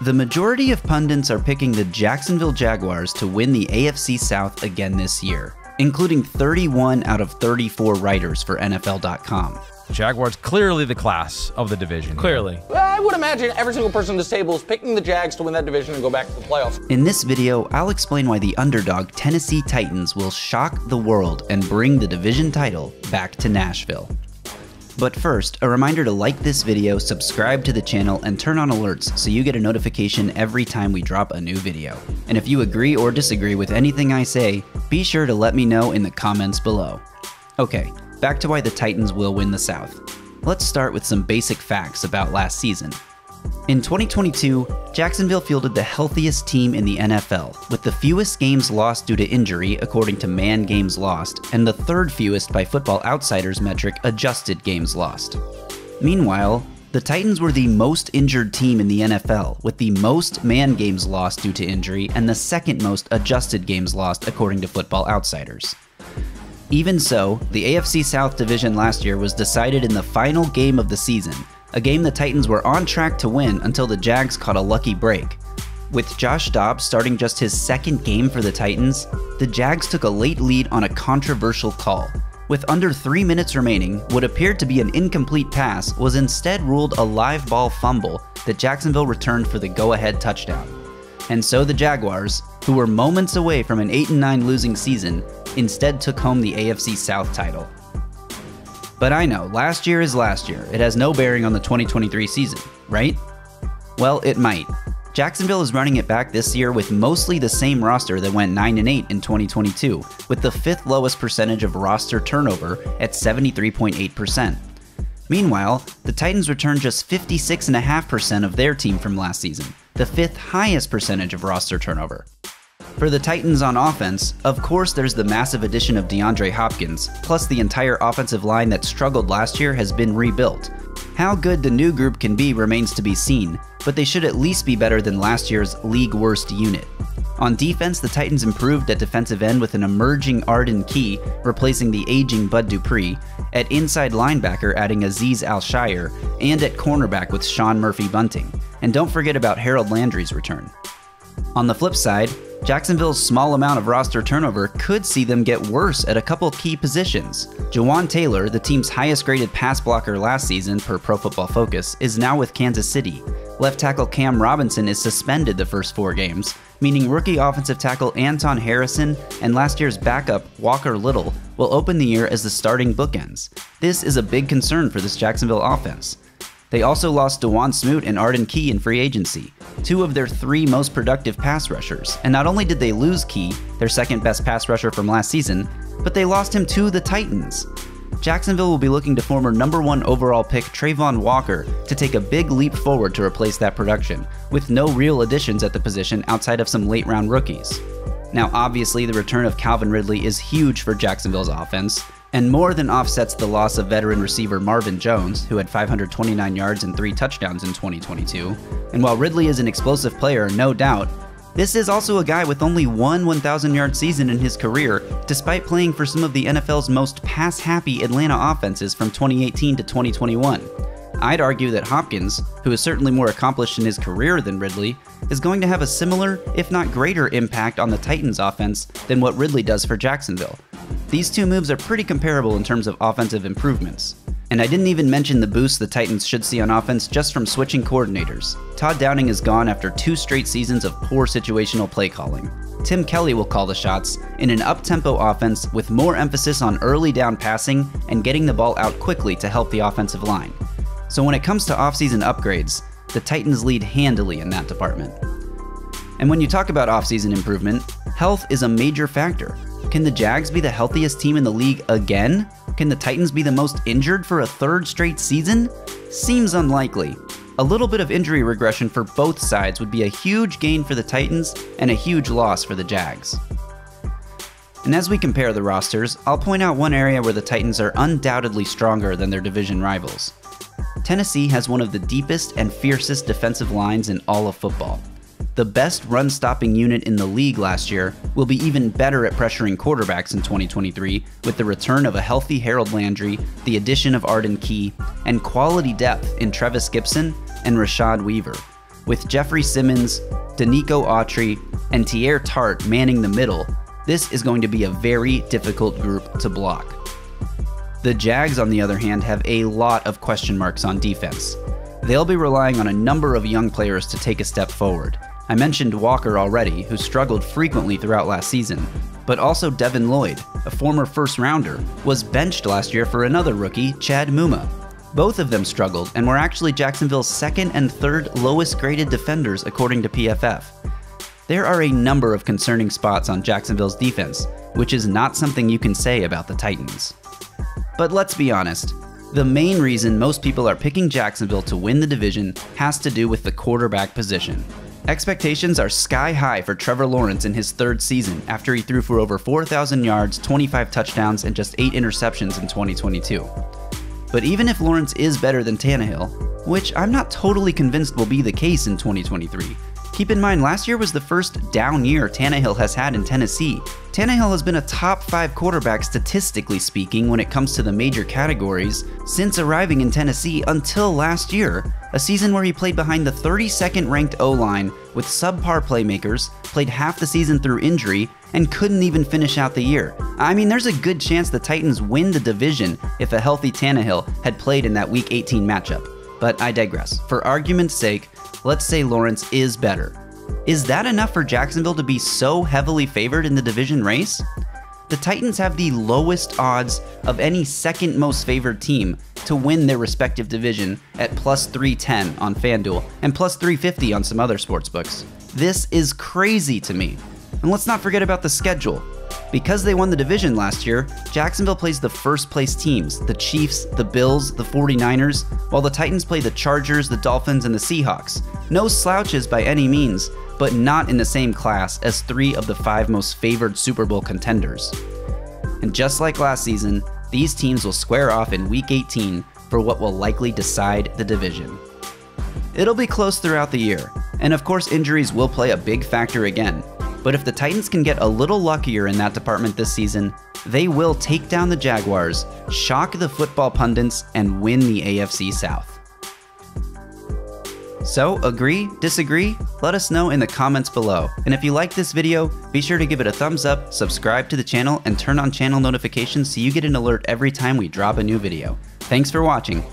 The majority of pundits are picking the Jacksonville Jaguars to win the AFC South again this year, including 31 out of 34 writers for NFL.com. Jaguars clearly the class of the division. Clearly. Well, I would imagine every single person at this table is picking the Jags to win that division and go back to the playoffs. In this video, I'll explain why the underdog Tennessee Titans will shock the world and bring the division title back to Nashville. But first, a reminder to like this video, subscribe to the channel, and turn on alerts so you get a notification every time we drop a new video. And if you agree or disagree with anything I say, be sure to let me know in the comments below. Okay, back to why the Titans will win the South. Let's start with some basic facts about last season. In 2022, Jacksonville fielded the healthiest team in the NFL, with the fewest games lost due to injury according to Man Games Lost, and the third fewest by Football Outsiders metric Adjusted Games Lost. Meanwhile, the Titans were the most injured team in the NFL, with the most Man Games Lost due to injury and the second most Adjusted Games Lost according to Football Outsiders. Even so, the AFC South division last year was decided in the final game of the season, a game the Titans were on track to win until the Jags caught a lucky break. With Josh Dobbs starting just his second game for the Titans, the Jags took a late lead on a controversial call. With under 3 minutes remaining, what appeared to be an incomplete pass was instead ruled a live ball fumble that Jacksonville returned for the go-ahead touchdown. And so the Jaguars, who were moments away from an 8-9 losing season, instead took home the AFC South title. But I know, last year is last year. It has no bearing on the 2023 season, right? Well, it might. Jacksonville is running it back this year with mostly the same roster that went 9-8 in 2022, with the 5th lowest percentage of roster turnover at 73.8%. Meanwhile, the Titans returned just 56.5% of their team from last season, the 5th highest percentage of roster turnover. For the Titans on offense, of course there's the massive addition of DeAndre Hopkins, plus the entire offensive line that struggled last year has been rebuilt. How good the new group can be remains to be seen, but they should at least be better than last year's league worst unit. On defense, the Titans improved at defensive end with an emerging Arden Key replacing the aging Bud Dupree, at inside linebacker adding Azeez Al-Shire, and at cornerback with Sean Murphy-Bunting. And don't forget about Harold Landry's return. On the flip side, Jacksonville's small amount of roster turnover could see them get worse at a couple key positions. Jawan Taylor, the team's highest graded pass blocker last season per Pro Football Focus, is now with Kansas City. Left tackle Cam Robinson is suspended the first 4 games, meaning rookie offensive tackle Anton Harrison and last year's backup Walker Little will open the year as the starting bookends. This is a big concern for this Jacksonville offense. They also lost Dewan Smoot and Arden Key in free agency, 2 of their 3 most productive pass rushers, and not only did they lose Key, their second best pass rusher from last season, but they lost him to the Titans. Jacksonville will be looking to former #1 overall pick Travon Walker to take a big leap forward to replace that production, with no real additions at the position outside of some late round rookies. Now obviously the return of Calvin Ridley is huge for Jacksonville's offense, and more than offsets the loss of veteran receiver Marvin Jones, who had 529 yards and 3 touchdowns in 2022. And while Ridley is an explosive player, no doubt, this is also a guy with only one 1,000-yard season in his career, despite playing for some of the NFL's most pass-happy Atlanta offenses from 2018 to 2021. I'd argue that Hopkins, who is certainly more accomplished in his career than Ridley, is going to have a similar, if not greater, impact on the Titans' offense than what Ridley does for Jacksonville. These 2 moves are pretty comparable in terms of offensive improvements. And I didn't even mention the boost the Titans should see on offense just from switching coordinators. Todd Downing is gone after 2 straight seasons of poor situational play calling. Tim Kelly will call the shots in an up-tempo offense with more emphasis on early down passing and getting the ball out quickly to help the offensive line. So when it comes to offseason upgrades, the Titans lead handily in that department. And when you talk about offseason improvement, health is a major factor. Can the Jags be the healthiest team in the league again? Can the Titans be the most injured for a 3rd straight season? Seems unlikely. A little bit of injury regression for both sides would be a huge gain for the Titans and a huge loss for the Jags. And as we compare the rosters, I'll point out one area where the Titans are undoubtedly stronger than their division rivals. Tennessee has one of the deepest and fiercest defensive lines in all of football. The best run-stopping unit in the league last year will be even better at pressuring quarterbacks in 2023 with the return of a healthy Harold Landry, the addition of Arden Key, and quality depth in Trevis Gibson and Rashad Weaver. With Jeffrey Simmons, Danico Autry, and Tierre Tart manning the middle, this is going to be a very difficult group to block. The Jags, on the other hand, have a lot of question marks on defense. They'll be relying on a number of young players to take a step forward. I mentioned Walker already, who struggled frequently throughout last season, but also Devin Lloyd, a former first-rounder, was benched last year for another rookie, Chad Muma. Both of them struggled and were actually Jacksonville's second and third lowest graded defenders according to PFF. There are a number of concerning spots on Jacksonville's defense, which is not something you can say about the Titans. But let's be honest, the main reason most people are picking Jacksonville to win the division has to do with the quarterback position. Expectations are sky high for Trevor Lawrence in his third season after he threw for over 4,000 yards, 25 touchdowns, and just 8 interceptions in 2022. But even if Lawrence is better than Tannehill, which I'm not totally convinced will be the case in 2023, keep in mind last year was the first down year Tannehill has had in Tennessee. Tannehill has been a top 5 quarterback statistically speaking when it comes to the major categories since arriving in Tennessee until last year, a season where he played behind the 32nd ranked O-line with subpar playmakers, played half the season through injury, and couldn't even finish out the year. I mean, there's a good chance the Titans win the division if a healthy Tannehill had played in that Week 18 matchup. But I digress. For argument's sake, let's say Lawrence is better. Is that enough for Jacksonville to be so heavily favored in the division race? The Titans have the lowest odds of any second most favored team to win their respective division at plus 310 on FanDuel and plus 350 on some other sportsbooks. This is crazy to me. And let's not forget about the schedule. Because they won the division last year, Jacksonville plays the first place teams, the Chiefs, the Bills, the 49ers, while the Titans play the Chargers, the Dolphins, and the Seahawks. No slouches by any means, but not in the same class as 3 of the 5 most favored Super Bowl contenders. And just like last season, these teams will square off in Week 18 for what will likely decide the division. It'll be close throughout the year, and of course injuries will play a big factor again. But if the Titans can get a little luckier in that department this season, they will take down the Jaguars, shock the football pundits, and win the AFC South. So, agree? Disagree? Let us know in the comments below. And if you like this video, be sure to give it a thumbs up, subscribe to the channel, and turn on channel notifications so you get an alert every time we drop a new video. Thanks for watching.